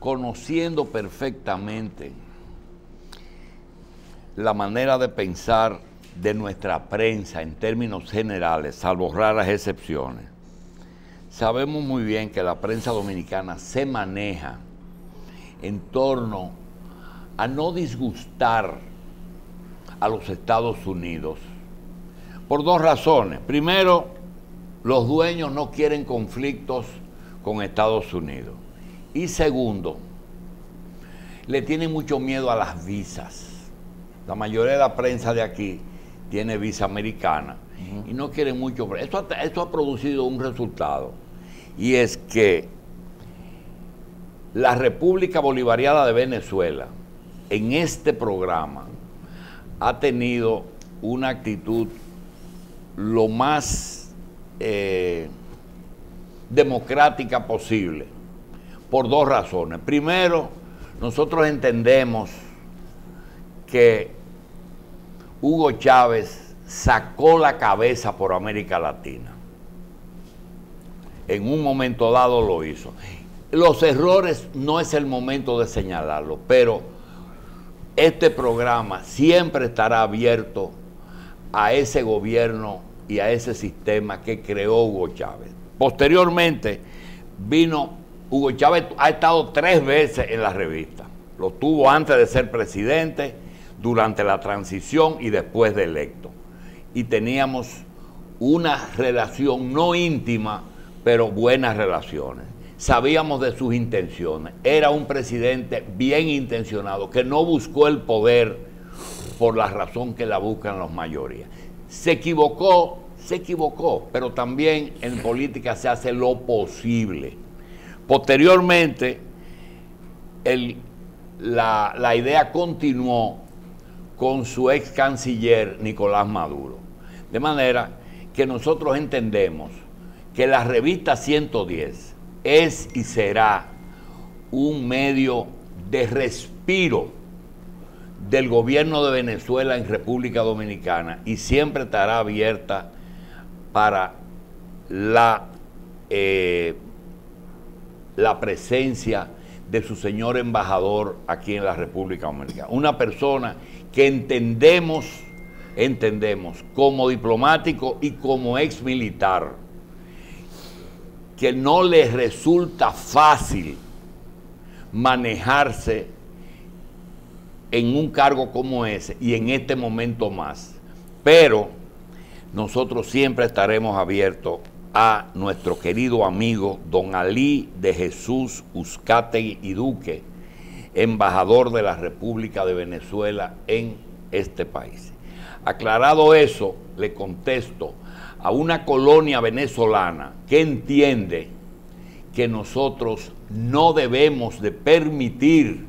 conociendo perfectamente la manera de pensar de nuestra prensa en términos generales, salvo raras excepciones, sabemos muy bien que la prensa dominicana se maneja en torno a no disgustar a los Estados Unidos por dos razones. Primero, los dueños no quieren conflictos con Estados Unidos. Y segundo, le tienen mucho miedo a las visas. La mayoría de la prensa de aquí tiene visa americana y no quieren mucho. Esto ha producido un resultado, y es que la República Bolivariana de Venezuela en este programa ha tenido una actitud lo más democrática posible, por dos razones. Primero, nosotros entendemos que Hugo Chávez sacó la cabeza por América Latina. En un momento dado lo hizo. Los errores no es el momento de señalarlo, pero este programa siempre estará abierto a ese gobierno y a ese sistema que creó Hugo Chávez. Posteriormente vino, Hugo Chávez ha estado 3 veces en la revista. Lo tuvo antes de ser presidente, durante la transición y después de electo. Y teníamos una relación no íntima, pero buenas relaciones. Sabíamos de sus intenciones. Era un presidente bien intencionado, que no buscó el poder por la razón que la buscan las mayorías. Se equivocó, pero también en política se hace lo posible. Posteriormente, la idea continuó con su ex canciller Nicolás Maduro. De manera que nosotros entendemos que la revista 110 es y será un medio de respiro del gobierno de Venezuela en República Dominicana, y siempre estará abierta para la presencia de su señor embajador aquí en la República Dominicana. Una persona que entendemos como diplomático y como ex militar, que no le resulta fácil manejarse en un cargo como ese y en este momento más. Pero nosotros siempre estaremos abiertos a nuestro querido amigo don Alí de Jesús Uzcategui y Duque, embajador de la República de Venezuela en este país. Aclarado eso, le contesto a una colonia venezolana que entiende que nosotros no debemos de permitir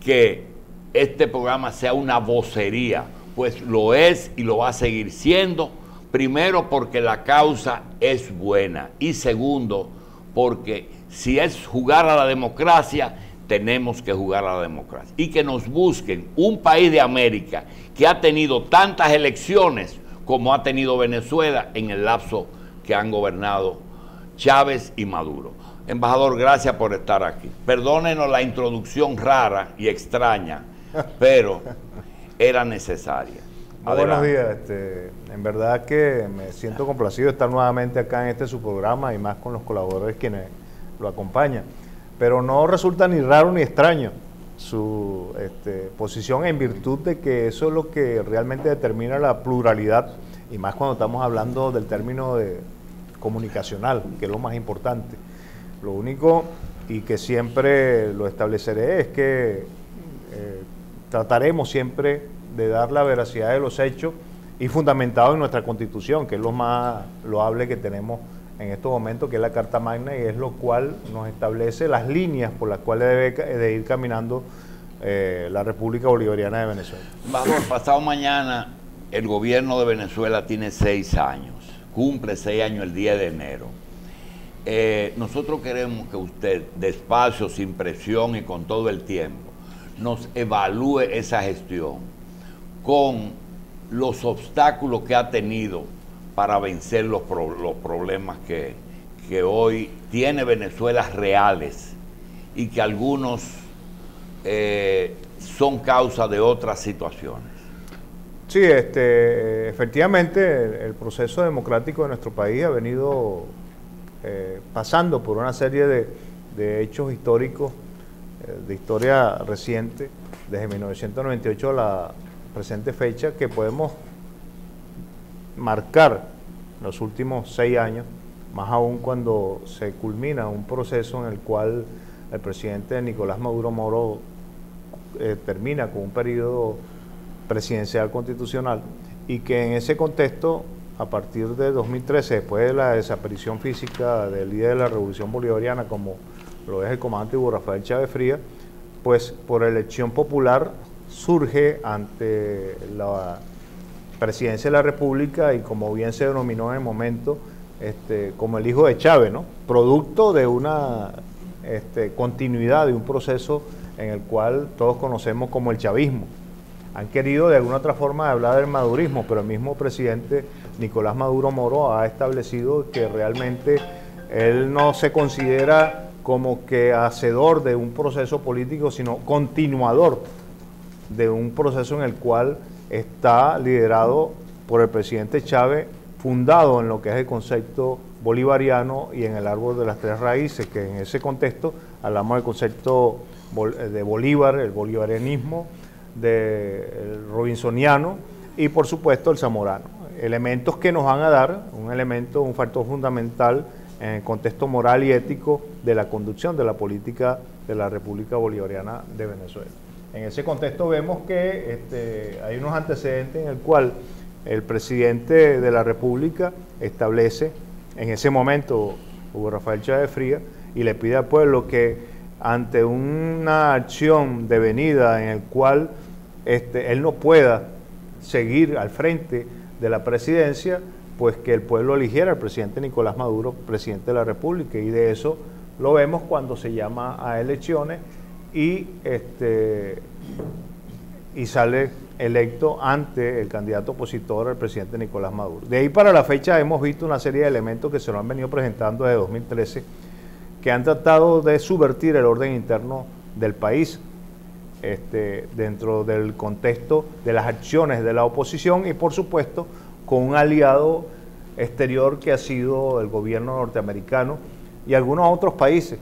que este programa sea una vocería, pues lo es y lo va a seguir siendo. Primero, porque la causa es buena, y segundo, porque si es jugar a la democracia, tenemos que jugar a la democracia. Y que nos busquen un país de América que ha tenido tantas elecciones como ha tenido Venezuela en el lapso que han gobernado Chávez y Maduro. Embajador, gracias por estar aquí. Perdónenos la introducción rara y extraña, pero era necesaria. Buenos días, en verdad que me siento complacido de estar nuevamente acá en su programa, y más con los colaboradores quienes lo acompañan. Pero no resulta ni raro ni extraño su posición, en virtud de que eso es lo que realmente determina la pluralidad, y más cuando estamos hablando del término de comunicacional, que es lo más importante. Lo único, y que siempre lo estableceré, es que trataremos siempre de dar la veracidad de los hechos y fundamentado en nuestra Constitución, que es lo más loable que tenemos en estos momentos, que es la Carta Magna, y es lo cual nos establece las líneas por las cuales debe de ir caminando la República Bolivariana de Venezuela. Pasado mañana el gobierno de Venezuela tiene 6 años, cumple 6 años el día de enero. Nosotros queremos que usted, despacio, sin presión y con todo el tiempo, nos evalúe esa gestión con los obstáculos que ha tenido para vencer los problemas que hoy tiene Venezuela reales y que algunos son causa de otras situaciones. Sí, efectivamente el proceso democrático de nuestro país ha venido pasando por una serie de hechos históricos, de historia reciente, desde 1998 a la presente fecha, que podemos marcar los últimos 6 años, más aún cuando se culmina un proceso en el cual el presidente Nicolás Maduro Moro termina con un periodo presidencial constitucional, y que en ese contexto, a partir de 2013, después de la desaparición física del líder de la Revolución Bolivariana, como lo es el comandante Hugo Rafael Chávez Frías, pues por elección popular surge ante la presidencia de la República, y como bien se denominó en el momento, como el hijo de Chávez, ¿no? Producto de una continuidad de un proceso en el cual todos conocemos como el chavismo. Han querido de alguna otra forma hablar del madurismo, pero el mismo presidente Nicolás Maduro Moro ha establecido que realmente él no se considera como que hacedor de un proceso político, sino continuador de un proceso en el cual está liderado por el presidente Chávez, fundado en lo que es el concepto bolivariano y en el árbol de las 3 raíces, que en ese contexto hablamos del concepto de Bolívar, el bolivarianismo, del robinsoniano y por supuesto el zamorano. Elementos que nos van a dar un factor fundamental en el contexto moral y ético de la conducción de la política de la República Bolivariana de Venezuela. En ese contexto vemos que hay unos antecedentes en el cual el presidente de la República establece, en ese momento Hugo Rafael Chávez Frías, y le pide al pueblo que ante una acción devenida en el cual él no pueda seguir al frente de la presidencia, pues que el pueblo eligiera al presidente Nicolás Maduro presidente de la República, y de eso lo vemos cuando se llama a elecciones y sale electo ante el candidato opositor, el presidente Nicolás Maduro. De ahí para la fecha hemos visto una serie de elementos que se nos han venido presentando desde 2013, que han tratado de subvertir el orden interno del país, dentro del contexto de las acciones de la oposición, y por supuesto con un aliado exterior que ha sido el gobierno norteamericano y algunos otros países,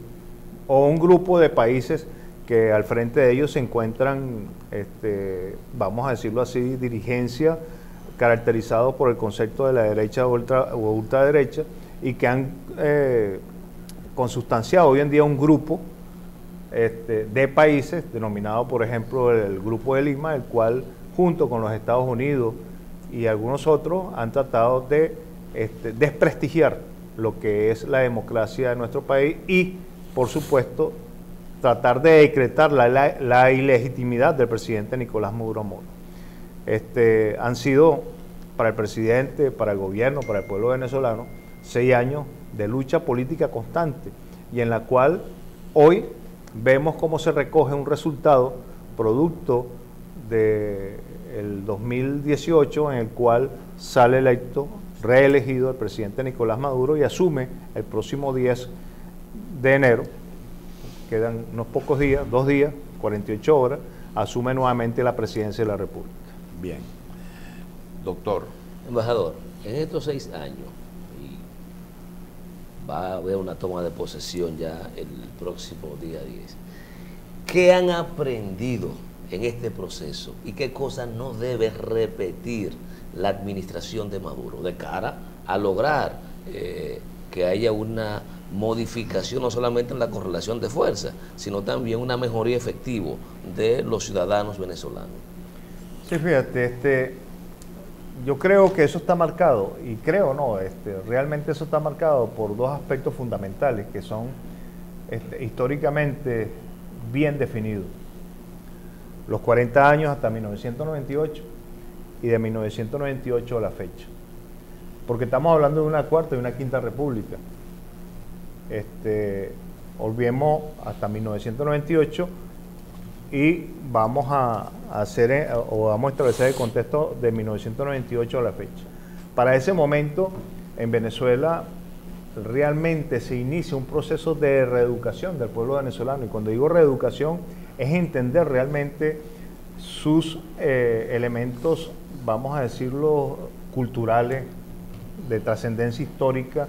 o un grupo de países que al frente de ellos se encuentran, vamos a decirlo así, dirigencia caracterizados por el concepto de la derecha o ultraderecha, y que han consustanciado hoy en día un grupo de países denominado, por ejemplo, el Grupo de Lima, el cual junto con los Estados Unidos y algunos otros han tratado de desprestigiar lo que es la democracia de nuestro país y, por supuesto, tratar de decretar la ilegitimidad del presidente Nicolás Maduro Moro. Han sido para el presidente, para el gobierno, para el pueblo venezolano, 6 años de lucha política constante, y en la cual hoy vemos cómo se recoge un resultado producto del 2018, en el cual sale electo, reelegido el presidente Nicolás Maduro, y asume el próximo 10 de enero, quedan unos pocos días, 2 días, 48 horas, asume nuevamente la presidencia de la República. Bien. Doctor. Embajador, en estos 6 años, va a haber una toma de posesión ya el próximo día 10. ¿Qué han aprendido en este proceso y qué cosas no debe repetir la administración de Maduro de cara a lograr que haya una modificación no solamente en la correlación de fuerza, sino también una mejoría efectiva de los ciudadanos venezolanos? Sí, fíjate, yo creo que eso está marcado, y creo no, realmente eso está marcado por 2 aspectos fundamentales que son históricamente bien definidos. Los 40 años hasta 1998 y de 1998 a la fecha. Porque estamos hablando de una cuarta y una quinta república. Olvidemos hasta 1998 y vamos a establecer el contexto de 1998 a la fecha. Para ese momento, en Venezuela, realmente se inicia un proceso de reeducación del pueblo venezolano. Y cuando digo reeducación, es entender realmente sus elementos, vamos a decirlo, culturales, de trascendencia histórica,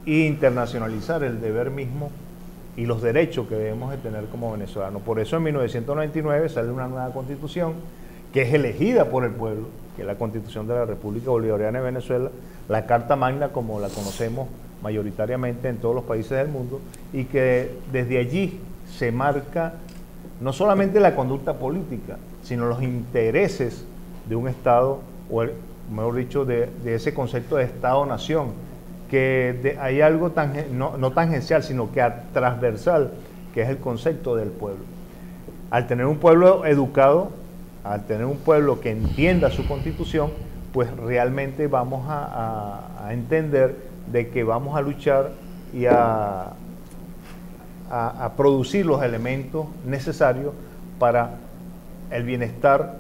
e internacionalizar el deber mismo y los derechos que debemos de tener como venezolanos. Por eso en 1999 sale una nueva constitución que es elegida por el pueblo, que es la Constitución de la República Bolivariana de Venezuela, la Carta Magna como la conocemos mayoritariamente en todos los países del mundo, y que desde allí se marca no solamente la conducta política, sino los intereses de un Estado, o mejor dicho, de ese concepto de Estado-Nación, que hay algo no tangencial, sino que transversal, que es el concepto del pueblo. Al tener un pueblo educado, al tener un pueblo que entienda su constitución, pues realmente vamos a entender de que vamos a luchar y a producir los elementos necesarios para el bienestar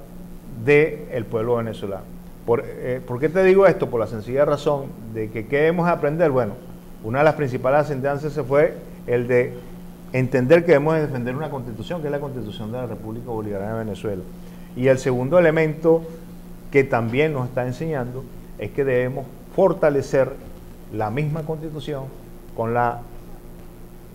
del pueblo venezolano. ¿Por qué te digo esto? Por la sencilla razón de que ¿qué debemos aprender? Bueno, una de las principales ascendencias fue el de entender que debemos defender una constitución, que es la Constitución de la República Bolivariana de Venezuela. Y el segundo elemento que también nos está enseñando es que debemos fortalecer la misma constitución con la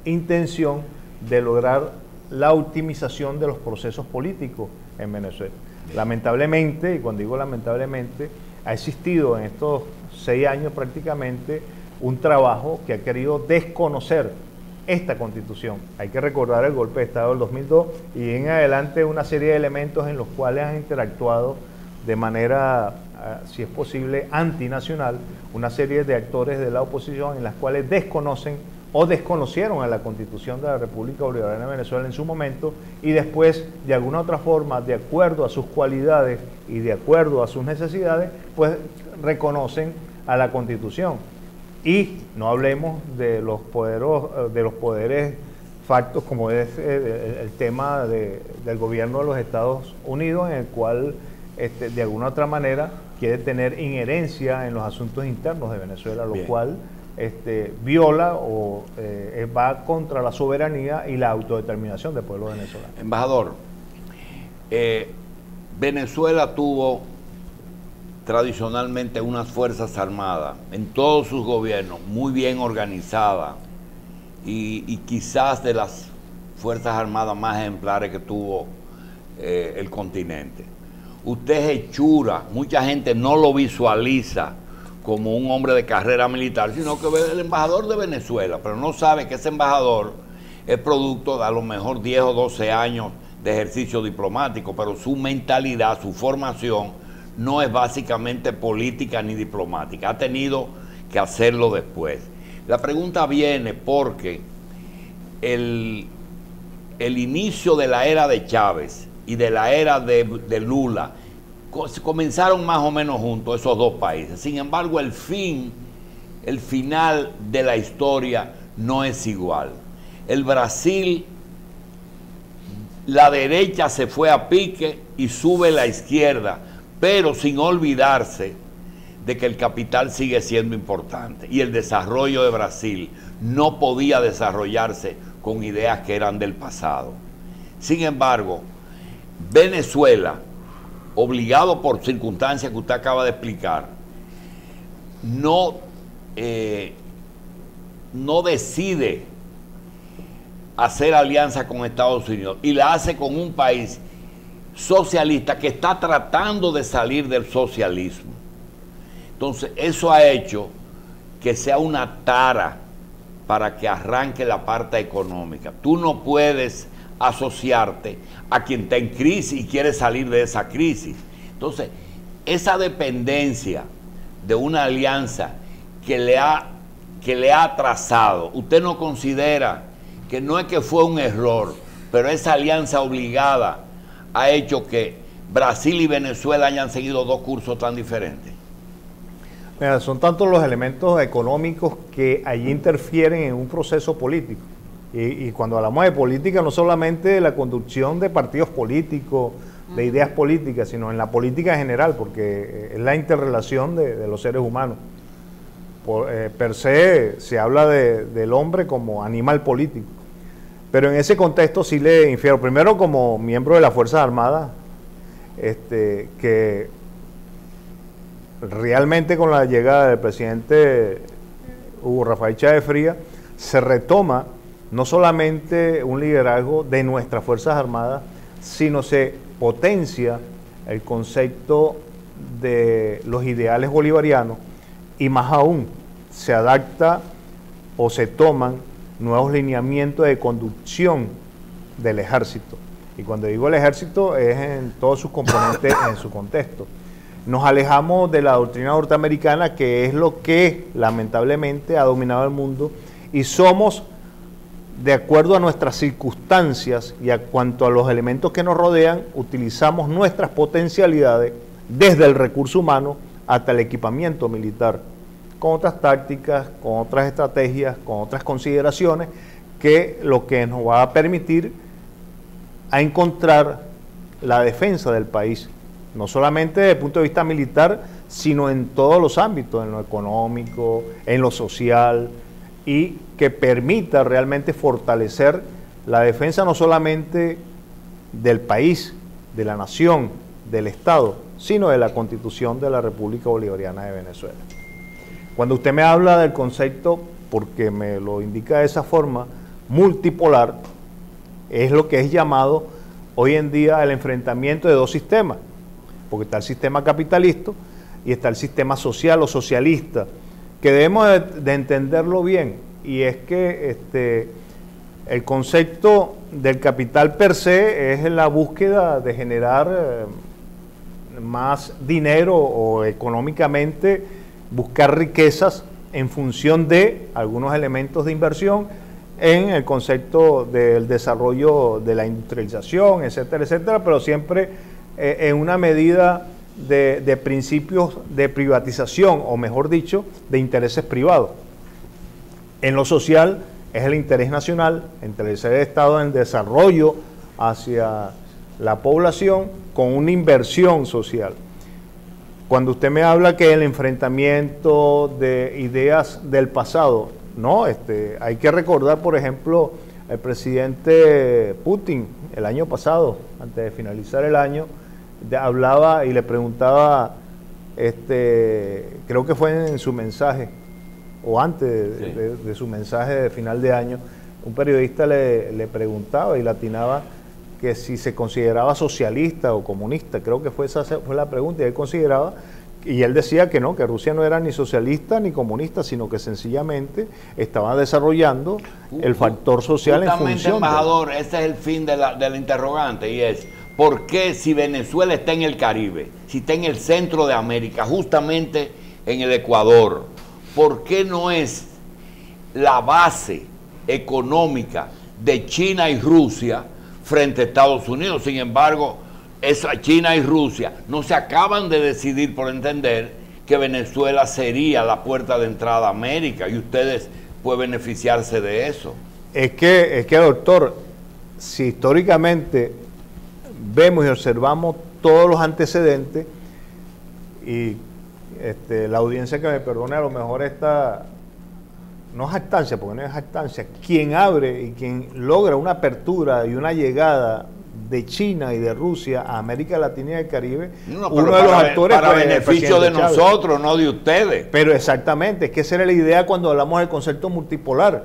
intención de lograr la optimización de los procesos políticos en Venezuela. Lamentablemente, y cuando digo lamentablemente, ha existido en estos 6 años prácticamente un trabajo que ha querido desconocer esta constitución. Hay que recordar el golpe de Estado del 2002 y en adelante una serie de elementos en los cuales han interactuado de manera, si es posible, antinacional, una serie de actores de la oposición en las cuales desconocen o desconocieron a la Constitución de la República Bolivariana de Venezuela en su momento, y después, de alguna otra forma, de acuerdo a sus cualidades y de acuerdo a sus necesidades, pues reconocen a la Constitución. Y no hablemos de los poderes factos, como es el tema del gobierno de los Estados Unidos, en el cual de alguna otra manera quiere tener injerencia en los asuntos internos de Venezuela, lo cual viola o va contra la soberanía y la autodeterminación del pueblo venezolano. Embajador, Venezuela tuvo tradicionalmente unas fuerzas armadas en todos sus gobiernos, muy bien organizadas, y quizás de las fuerzas armadas más ejemplares que tuvo el continente. Usted es hechura, mucha gente no lo visualiza como un hombre de carrera militar, sino que es el embajador de Venezuela, pero no sabe que ese embajador es producto de a lo mejor 10 o 12 años de ejercicio diplomático, pero su mentalidad, su formación no es básicamente política ni diplomática, ha tenido que hacerlo después. La pregunta viene porque el inicio de la era de Chávez y de la era de Lula comenzaron más o menos juntos esos dos países. Sin embargo, el final de la historia no es igual. El Brasil, la derecha se fue a pique y sube la izquierda, pero sin olvidarse de que el capital sigue siendo importante y el desarrollo de Brasil no podía desarrollarse con ideas que eran del pasado. Sin embargo, Venezuela, obligado por circunstancias que usted acaba de explicar, no decide hacer alianza con Estados Unidos y la hace con un país socialista que está tratando de salir del socialismo. Entonces, eso ha hecho que sea una tara para que arranque la parte económica. Tú no puedes asociarte a quien está en crisis y quiere salir de esa crisis. Entonces, esa dependencia de una alianza que le ha atrasado, ¿usted no considera que no es que fue un error, pero esa alianza obligada ha hecho que Brasil y Venezuela hayan seguido dos cursos tan diferentes? Mira, son tantos los elementos económicos que allí interfieren en un proceso político. Y cuando hablamos de política, no solamente de la conducción de partidos políticos, de ideas políticas, sino en la política en general, porque es la interrelación de los seres humanos. per se habla del hombre como animal político. Pero en ese contexto sí le infiero, primero como miembro de las Fuerzas Armadas, que realmente con la llegada del presidente Hugo Rafael Chávez Frías se retoma no solamente un liderazgo de nuestras Fuerzas Armadas, sino se potencia el concepto de los ideales bolivarianos y más aún se adapta o se toman nuevos lineamientos de conducción del ejército. Y cuando digo el ejército es en todos sus componentes, en su contexto. Nos alejamos de la doctrina norteamericana, que es lo que lamentablemente ha dominado el mundo, y somos, de acuerdo a nuestras circunstancias y a cuanto a los elementos que nos rodean, utilizamos nuestras potencialidades desde el recurso humano hasta el equipamiento militar, con otras tácticas, con otras estrategias, con otras consideraciones, que lo que nos va a permitir a encontrar la defensa del país, no solamente desde el punto de vista militar, sino en todos los ámbitos, en lo económico, en lo social, y que permita realmente fortalecer la defensa no solamente del país, de la nación, del Estado, sino de la Constitución de la República Bolivariana de Venezuela. Cuando usted me habla del concepto, porque me lo indica de esa forma, multipolar, es lo que es llamado hoy en día el enfrentamiento de dos sistemas, porque está el sistema capitalista y está el sistema social o socialista, que debemos de entenderlo bien, y es que el concepto del capital per se es la búsqueda de generar más dinero o económicamente buscar riquezas en función de algunos elementos de inversión en el concepto del desarrollo de la industrialización, etcétera, etcétera, pero siempre en una medida de principios de privatización, o mejor dicho, de intereses privados. En lo social es el interés nacional, el interés del Estado en el desarrollo hacia la población con una inversión social. Cuando usted me habla que el enfrentamiento de ideas del pasado, no, hay que recordar, por ejemplo, el presidente Putin el año pasado, antes de finalizar el año, hablaba y le preguntaba, creo que fue en su mensaje, o antes de su mensaje de final de año, un periodista le preguntaba y le atinaba que si se consideraba socialista o comunista, creo que esa fue la pregunta, y él consideraba, y él decía que no, que Rusia no era ni socialista ni comunista, sino que sencillamente estaba desarrollando el factor social en función. Embajador, ese es el fin de la interrogante, y es, ¿por qué si Venezuela está en el Caribe, si está en el centro de América, justamente en el Ecuador, por qué no es la base económica de China y Rusia frente a Estados Unidos? Sin embargo, China y Rusia no se acaban de decidir por entender que Venezuela sería la puerta de entrada a América, y ustedes pueden beneficiarse de eso. Es que doctor, si históricamente vemos y observamos todos los antecedentes, y la audiencia que me perdone, a lo mejor esta no es jactancia, porque no es jactancia, quien abre y quien logra una apertura y una llegada de China y de Rusia a América Latina y el Caribe, uno de los actores para beneficio de nosotros, no de ustedes. Pero exactamente, es que esa era la idea cuando hablamos del concepto multipolar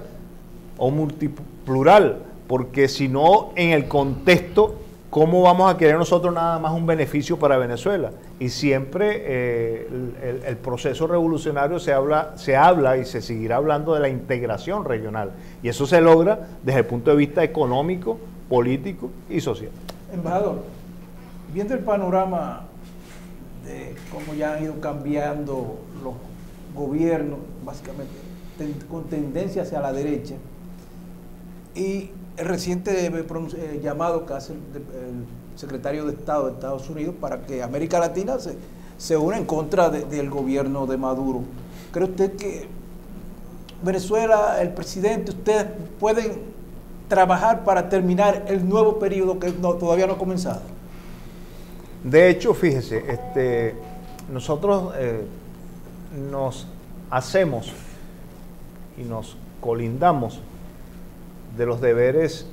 o multiplural, porque si no, en el contexto, ¿cómo vamos a querer nosotros nada más un beneficio para Venezuela? Y siempre el proceso revolucionario se habla y se seguirá hablando de la integración regional, y eso se logra desde el punto de vista económico, político y social. Embajador, viendo el panorama de cómo ya han ido cambiando los gobiernos, básicamente con tendencia hacia la derecha, y el reciente llamado que hace el secretario de Estado de Estados Unidos para que América Latina se una en contra del gobierno de Maduro, ¿cree usted que Venezuela, el presidente, ustedes pueden trabajar para terminar el nuevo periodo que todavía no ha comenzado? De hecho, fíjese, nosotros nos hacemos y nos colindamos de los deberes,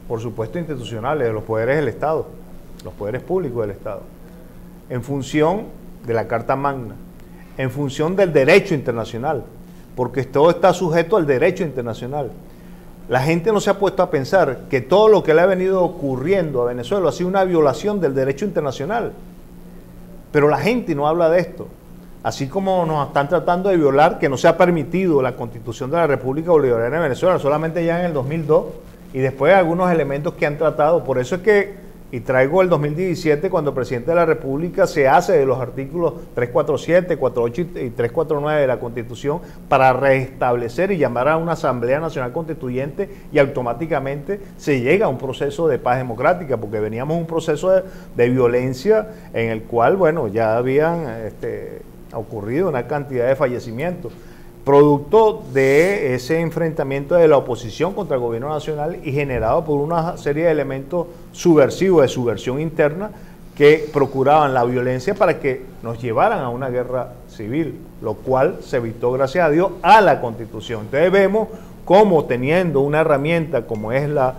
por supuesto, institucionales, de los poderes del Estado, los poderes públicos del Estado, en función de la Carta Magna, en función del derecho internacional, porque todo está sujeto al derecho internacional. La gente no se ha puesto a pensar que todo lo que le ha venido ocurriendo a Venezuela ha sido una violación del derecho internacional. Pero la gente no habla de esto. Así como nos están tratando de violar, que no se ha permitido la Constitución de la República Bolivariana de Venezuela, solamente ya en el 2002, y después algunos elementos que han tratado. Por eso es que, y traigo el 2017, cuando el presidente de la República se hace de los artículos 347, 48 y 349 de la Constitución para restablecer y llamar a una Asamblea Nacional Constituyente, y automáticamente se llega a un proceso de paz democrática, porque veníamos a un proceso de violencia en el cual, bueno, ya habían ocurrido una cantidad de fallecimientos, producto de ese enfrentamiento de la oposición contra el gobierno nacional y generado por una serie de elementos subversivos, de subversión interna, que procuraban la violencia para que nos llevaran a una guerra civil, lo cual se evitó, gracias a Dios, a la Constitución. Entonces vemos cómo, teniendo una herramienta como es la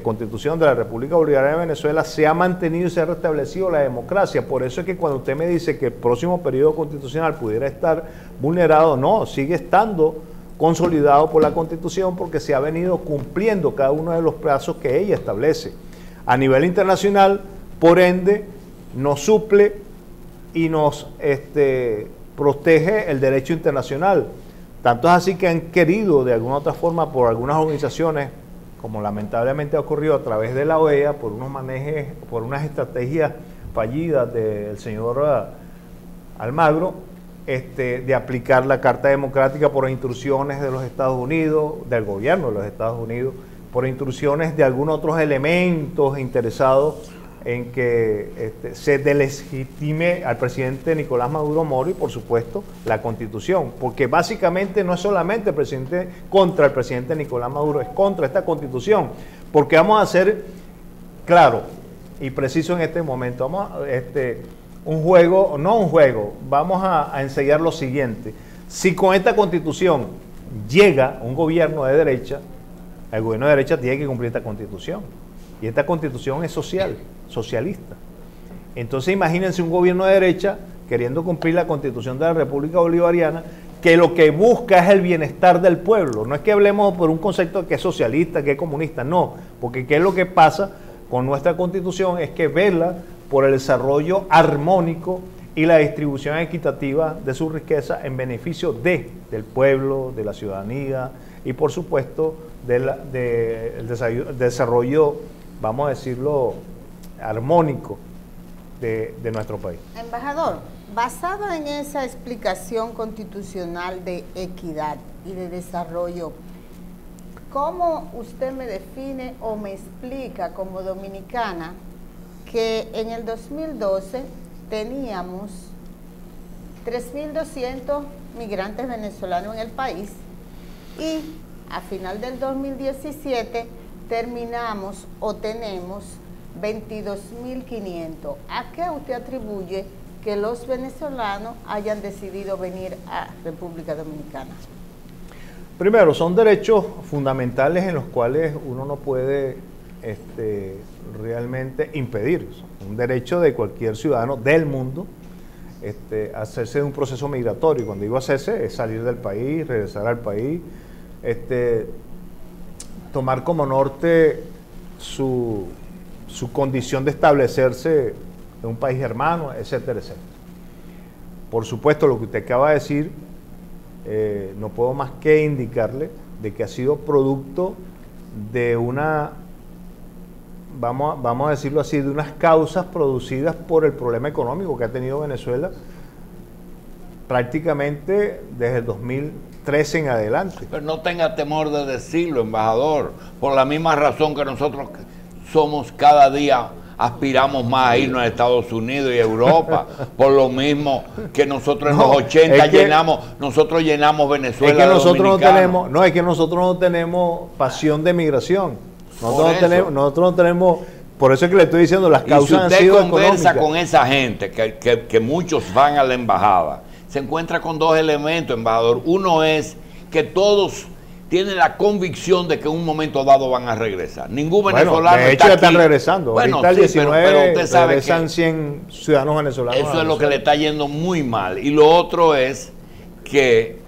Constitución de la República Bolivariana de Venezuela, se ha mantenido y se ha restablecido la democracia. Por eso es que cuando usted me dice que el próximo periodo constitucional pudiera estar vulnerado, no, sigue estando consolidado por la Constitución, porque se ha venido cumpliendo cada uno de los plazos que ella establece. A nivel internacional, por ende, nos suple y nos protege el derecho internacional. Tanto es así que han querido, de alguna u otra forma, por algunas organizaciones, como lamentablemente ha ocurrido a través de la OEA, por unas estrategias fallidas del señor Almagro, de aplicar la Carta Democrática por instrucciones de los Estados Unidos, del gobierno de los Estados Unidos, por instrucciones de algunos otros elementos interesados en que se delegitime al presidente Nicolás Maduro Moro y, por supuesto, la Constitución, porque básicamente no es solamente el presidente contra el presidente Nicolás Maduro, es contra esta Constitución, porque vamos a ser claro y preciso en este momento, vamos vamos a enseñar lo siguiente: si con esta Constitución llega un gobierno de derecha, el gobierno de derecha tiene que cumplir esta Constitución, y esta Constitución es socialista. Entonces imagínense un gobierno de derecha queriendo cumplir la Constitución de la República Bolivariana, que lo que busca es el bienestar del pueblo. No es que hablemos por un concepto que es socialista, que es comunista, no, porque ¿qué es lo que pasa con nuestra Constitución? Es que vela por el desarrollo armónico y la distribución equitativa de su riqueza en beneficio del pueblo, de la ciudadanía y, por supuesto, del desarrollo, vamos a decirlo, armónico de nuestro país. Embajador, basado en esa explicación constitucional de equidad y de desarrollo, ¿cómo usted me define o me explica como dominicana que en el 2012 teníamos 3.200 migrantes venezolanos en el país y a final del 2017 tenemos 22.500? ¿A qué usted atribuye que los venezolanos hayan decidido venir a República Dominicana? Primero, son derechos fundamentales en los cuales uno no puede realmente impedir. Un derecho de cualquier ciudadano del mundo hacerse de un proceso migratorio. Cuando digo hacerse, es salir del país, regresar al país, tomar como norte su condición de establecerse en un país hermano, etcétera, etcétera. Por supuesto, lo que usted acaba de decir, no puedo más que indicarle de que ha sido producto de vamos a decirlo así, de unas causas producidas por el problema económico que ha tenido Venezuela prácticamente desde el 2013 en adelante. Pero no tenga temor de decirlo, embajador, por la misma razón que nosotros somos cada día, aspiramos más a irnos a Estados Unidos y Europa, por lo mismo que nosotros en los 80 nosotros llenamos Venezuela. Es que nosotros es que nosotros no tenemos pasión de migración. Nosotros no tenemos, por eso es que le estoy diciendo, las causas han sido económicas. Si usted conversa con esa gente, que muchos van a la embajada, se encuentra con dos elementos, embajador. Uno es que todos tienen la convicción de que en un momento dado van a regresar. Ningún venezolano de hecho está ya están aquí. regresando. Bueno, ahorita el sí, 19 pero usted sabe regresan que 100 ciudadanos venezolanos. eso es lo que le está yendo muy mal. Y lo otro es que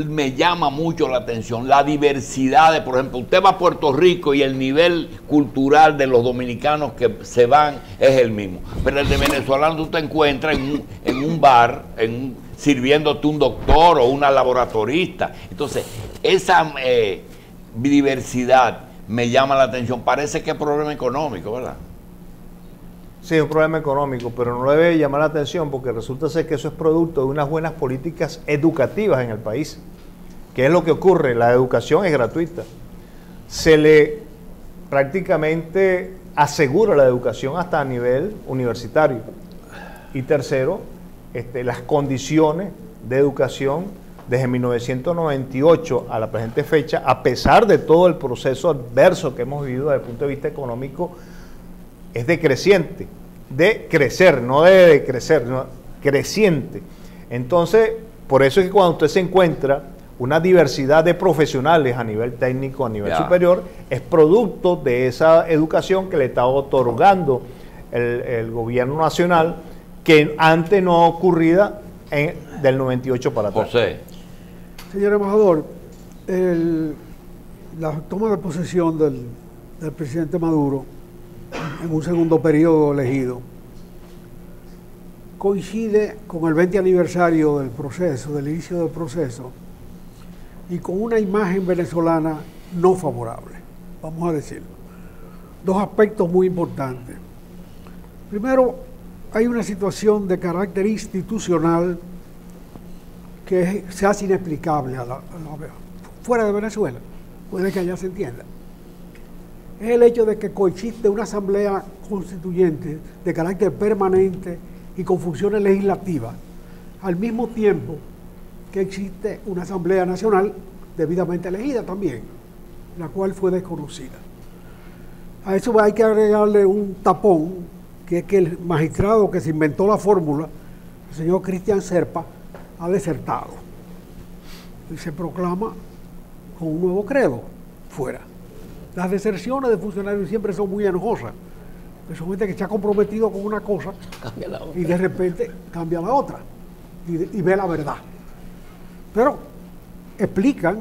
me llama mucho la atención la diversidad de, por ejemplo, usted va a Puerto Rico y el nivel cultural de los dominicanos que se van es el mismo, pero el de venezolano tú te encuentras en un bar, sirviéndote un doctor o una laboratorista. Entonces, esa diversidad me llama la atención. Parece que es problema económico, ¿verdad? Sí, es un problema económico, pero no debe llamar la atención porque resulta ser que eso es producto de unas buenas políticas educativas en el país. ¿Qué es lo que ocurre? La educación es gratuita. Se le prácticamente asegura la educación hasta a nivel universitario. Y tercero, las condiciones de educación desde 1998 a la presente fecha, a pesar de todo el proceso adverso que hemos vivido desde el punto de vista económico, es decreciente, de crecer, no de decrecer, no, creciente. Entonces, por eso es que cuando usted se encuentra una diversidad de profesionales a nivel técnico, a nivel superior, es producto de esa educación que le está otorgando el gobierno nacional, que antes no ocurría del 98 para atrás. José. Señor embajador, la toma de posesión del presidente Maduro en un segundo periodo elegido coincide con el 20 aniversario del proceso, del inicio del proceso, y con una imagen venezolana no favorable, vamos a decirlo. Dos aspectos muy importantes. Primero, hay una situación de carácter institucional que se hace inexplicable fuera de Venezuela, puede que allá se entienda. Es el hecho de que coexiste una asamblea constituyente de carácter permanente y con funciones legislativas, al mismo tiempo que existe una asamblea nacional debidamente elegida también, la cual fue desconocida. A eso hay que agregarle un tapón, que es que el magistrado que se inventó la fórmula, el señor Cristian Serpa, ha desertado y se proclama con un nuevo credo fuera. Las deserciones de funcionarios siempre son muy enojosas. Son gente que se ha comprometido con una cosa y de repente cambia la otra y ve la verdad. Pero explican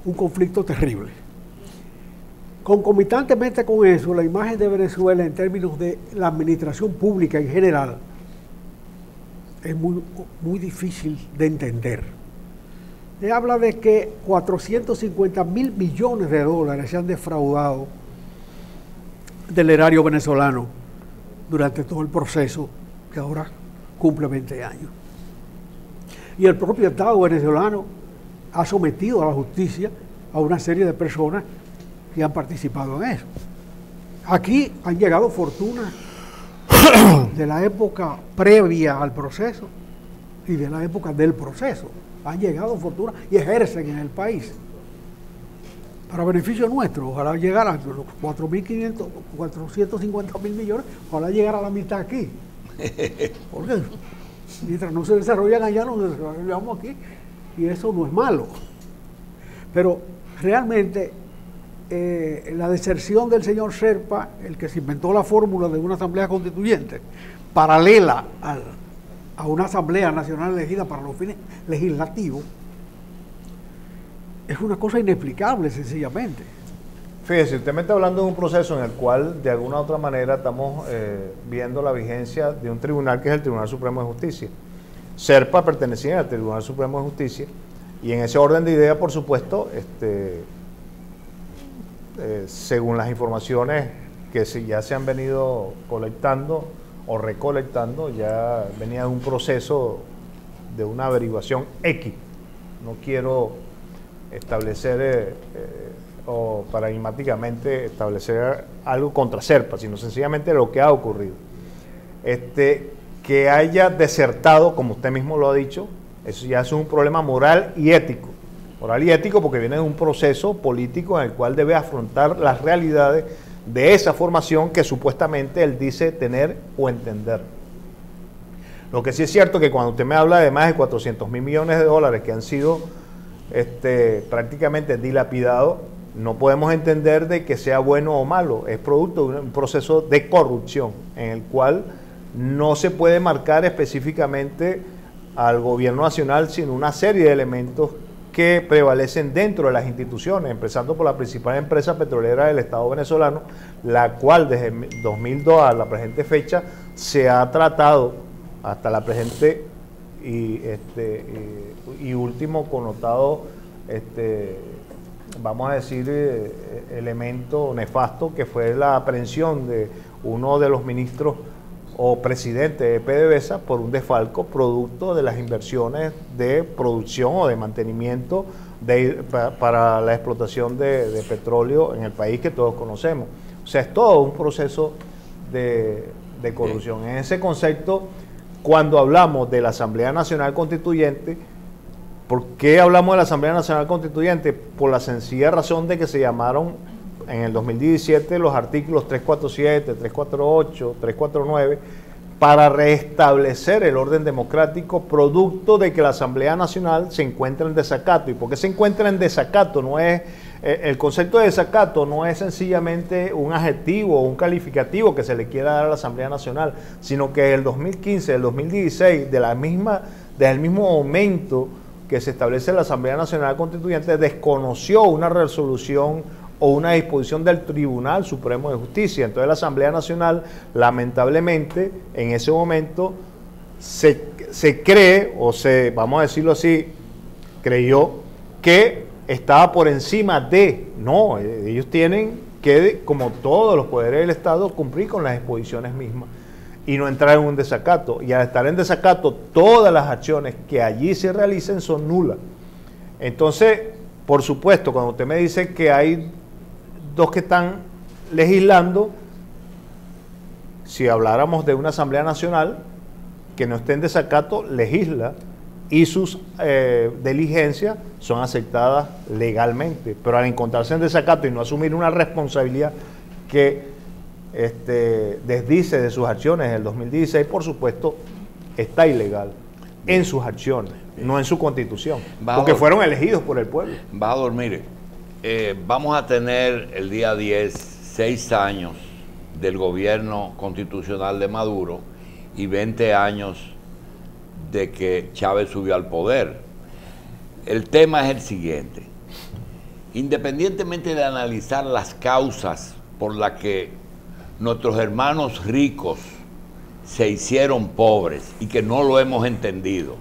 un conflicto terrible. Concomitantemente con eso, la imagen de Venezuela en términos de la administración pública en general es muy difícil de entender. Se habla de que 450.000 millones de dólares se han defraudado del erario venezolano durante todo el proceso que ahora cumple 20 años. Y el propio Estado venezolano ha sometido a la justicia a una serie de personas que han participado en eso. Aquí han llegado fortunas de la época previa al proceso y de la época del proceso. Han llegado fortunas y ejercen en el país. Para beneficio nuestro, ojalá llegara a los 450.000 millones, ojalá llegara a la mitad aquí. Porque mientras no se desarrollan allá, nos desarrollamos aquí, y eso no es malo. Pero realmente la deserción del señor Serpa, el que se inventó la fórmula de una asamblea constituyente, paralela a una asamblea nacional elegida para los fines legislativos, es una cosa inexplicable, sencillamente. Fíjese, usted me está hablando de un proceso en el cual, de alguna u otra manera, estamos viendo la vigencia de un tribunal que es el Tribunal Supremo de Justicia. Serpa pertenecía al Tribunal Supremo de Justicia, y en ese orden de ideas, por supuesto, según las informaciones que ya se han venido colectando o recolectando, ya venía de un proceso de una averiguación X. No quiero establecer o paradigmáticamente establecer algo contra Serpa, sino sencillamente lo que ha ocurrido. Que haya desertado, como usted mismo lo ha dicho, eso ya es un problema moral y ético. Moral y ético porque viene de un proceso político en el cual debe afrontar las realidades de esa formación que supuestamente él dice tener o entender. Lo que sí es cierto que cuando usted me habla de más de 400 mil millones de dólares que han sido prácticamente dilapidados, no podemos entender de que sea bueno o malo. Es producto de un proceso de corrupción en el cual no se puede marcar específicamente al gobierno nacional, sino una serie de elementos que prevalecen dentro de las instituciones, empezando por la principal empresa petrolera del Estado venezolano, la cual desde 2002 a la presente fecha se ha tratado hasta la presente y último connotado, vamos a decir, elemento nefasto, que fue la aprehensión de uno de los ministros o presidente de PDVSA por un desfalco producto de las inversiones de producción o de mantenimiento para la explotación de petróleo en el país que todos conocemos. O sea, es todo un proceso de corrupción. En ese concepto, cuando hablamos de la Asamblea Nacional Constituyente, ¿por qué hablamos de la Asamblea Nacional Constituyente? Por la sencilla razón de que se llamaron en el 2017 los artículos 347, 348, 349, para restablecer el orden democrático producto de que la Asamblea Nacional se encuentra en desacato. ¿Y por qué se encuentra en desacato? No es, el concepto de desacato no es sencillamente un adjetivo o un calificativo que se le quiera dar a la Asamblea Nacional, sino que el 2015, el 2016, desde el mismo momento que se establece la Asamblea Nacional Constituyente, desconoció una resolución o una disposición del Tribunal Supremo de Justicia. Entonces la Asamblea Nacional, lamentablemente, en ese momento se cree, vamos a decirlo así, creyó que estaba por encima de. No, ellos tienen que, como todos los poderes del Estado, cumplir con las disposiciones mismas y no entrar en un desacato. Y al estar en desacato, todas las acciones que allí se realicen son nulas. Entonces, por supuesto, cuando usted me dice que hay dos que están legislando, si habláramos de una Asamblea Nacional que no esté en desacato, legisla y sus diligencias son aceptadas legalmente, pero al encontrarse en desacato y no asumir una responsabilidad que desdice de sus acciones en el 2016, por supuesto, está ilegal en sus acciones, no en su constitución, porque fueron elegidos por el pueblo. Embajador, mire, vamos a tener el día 10, 6 años del gobierno constitucional de Maduro y 20 años de que Chávez subió al poder. El tema es el siguiente: independientemente de analizar las causas por las que nuestros hermanos ricos se hicieron pobres y que no lo hemos entendido,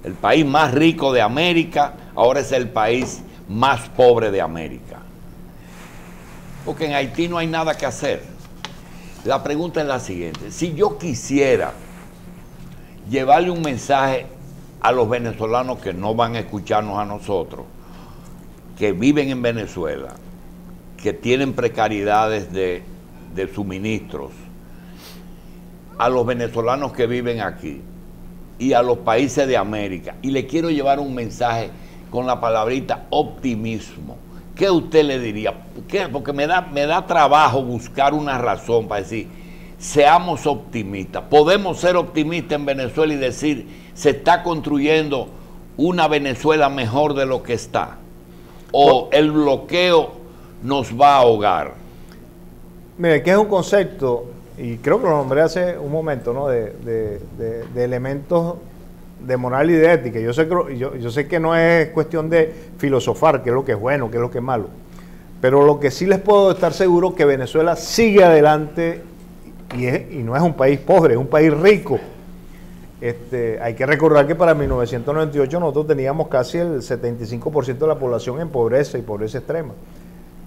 el país más rico de América ahora es el país más pobre de América, porque en Haití no hay nada que hacer. La pregunta es la siguiente: si yo quisiera llevarle un mensaje a los venezolanos que no van a escucharnos a nosotros, que viven en Venezuela, que tienen precariedades de suministros, a los venezolanos que viven aquí y a los países de América, y le quiero llevar un mensaje con la palabrita optimismo, ¿qué usted le diría? Porque me da trabajo buscar una razón para decir, seamos optimistas. Podemos ser optimistas en Venezuela y decir, se está construyendo una Venezuela mejor de lo que está, o el bloqueo nos va a ahogar. Mire, que es un concepto, y creo que lo nombré hace un momento, ¿no? de elementos de moral y de ética. Yo sé que no es cuestión de filosofar qué es lo que es bueno, qué es lo que es malo, pero lo que sí les puedo estar seguro que Venezuela sigue adelante y no es un país pobre, es un país rico. Hay que recordar que para 1998 nosotros teníamos casi el 75% de la población en pobreza y pobreza extrema.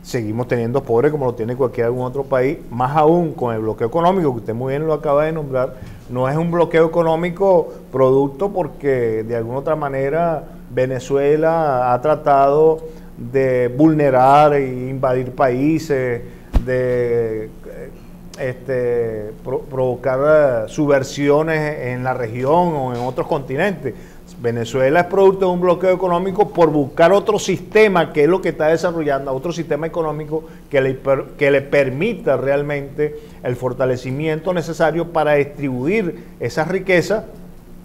Seguimos teniendo pobres como lo tiene cualquier algún otro país, más aún con el bloqueo económico, que usted muy bien lo acaba de nombrar. No es un bloqueo económico producto porque de alguna otra manera Venezuela ha tratado de vulnerar e invadir países, de provocar subversiones en la región o en otros continentes. Venezuela es producto de un bloqueo económico por buscar otro sistema, que es lo que está desarrollando, otro sistema económico que le permita realmente el fortalecimiento necesario para distribuir esas riquezas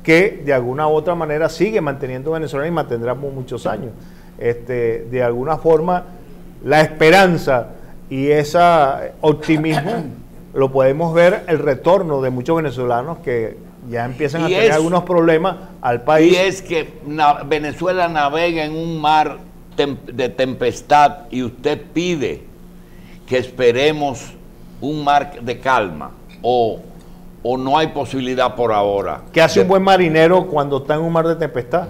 que de alguna u otra manera sigue manteniendo Venezuela y mantendrá por muchos años. De alguna forma, la esperanza y ese optimismo lo podemos ver el retorno de muchos venezolanos que ya empiezan a tener algunos problemas al país. Y es que Venezuela navega en un mar de tempestad y usted pide que esperemos un mar de calma o no hay posibilidad por ahora. ¿Qué hace un buen marinero cuando está en un mar de tempestad?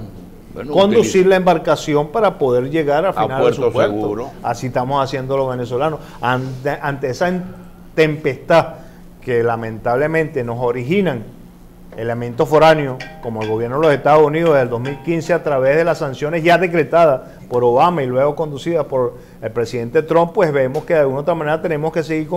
Bueno, conducir la embarcación para poder llegar al final de su puerto. Seguro. Así estamos haciendo los venezolanos. Ante esa tempestad que lamentablemente nos originan elementos foráneos, como el gobierno de los Estados Unidos desde el 2015 a través de las sanciones ya decretadas por Obama y luego conducidas por el presidente Trump, pues vemos que de alguna otra manera tenemos que seguir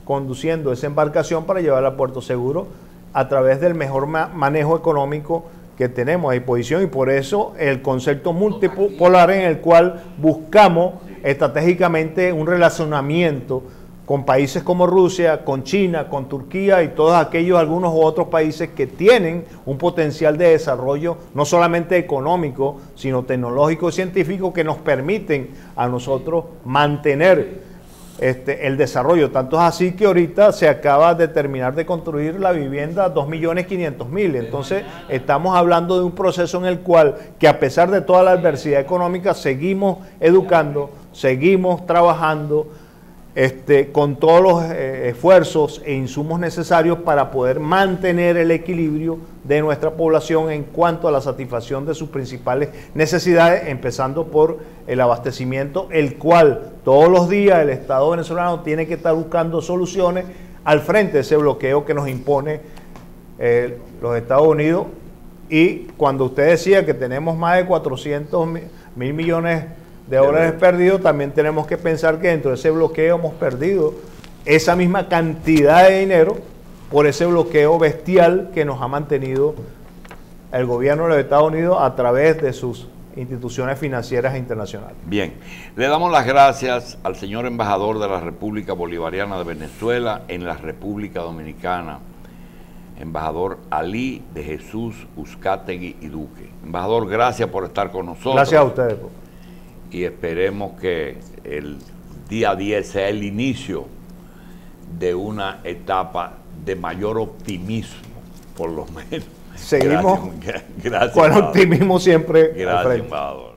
conduciendo esa embarcación para llevarla a puerto seguro a través del mejor manejo económico que tenemos a disposición, y por eso el concepto multipolar en el cual buscamos estratégicamente un relacionamiento con países como Rusia, con China, con Turquía y todos aquellos, algunos u otros países que tienen un potencial de desarrollo no solamente económico, sino tecnológico y científico que nos permiten a nosotros mantener el desarrollo. Tanto es así que ahorita se acaba de terminar de construir la vivienda 2.500.000. Entonces estamos hablando de un proceso en el cual, que a pesar de toda la adversidad económica, seguimos educando, seguimos trabajando con todos los esfuerzos e insumos necesarios para poder mantener el equilibrio de nuestra población en cuanto a la satisfacción de sus principales necesidades, empezando por el abastecimiento, el cual todos los días el Estado venezolano tiene que estar buscando soluciones al frente de ese bloqueo que nos impone los Estados Unidos. Y cuando usted decía que tenemos más de 400.000 millones de dólares perdidos, también tenemos que pensar que dentro de ese bloqueo hemos perdido esa misma cantidad de dinero por ese bloqueo bestial que nos ha mantenido el gobierno de los Estados Unidos a través de sus instituciones financieras internacionales. Bien, le damos las gracias al señor embajador de la República Bolivariana de Venezuela en la República Dominicana, embajador Alí de Jesús Uzcategui y Duque. Embajador, gracias por estar con nosotros. Gracias a ustedes. Y esperemos que el día 10 sea el inicio de una etapa de mayor optimismo, por lo menos. Seguimos gracias, con optimismo siempre. Gracias, embajador.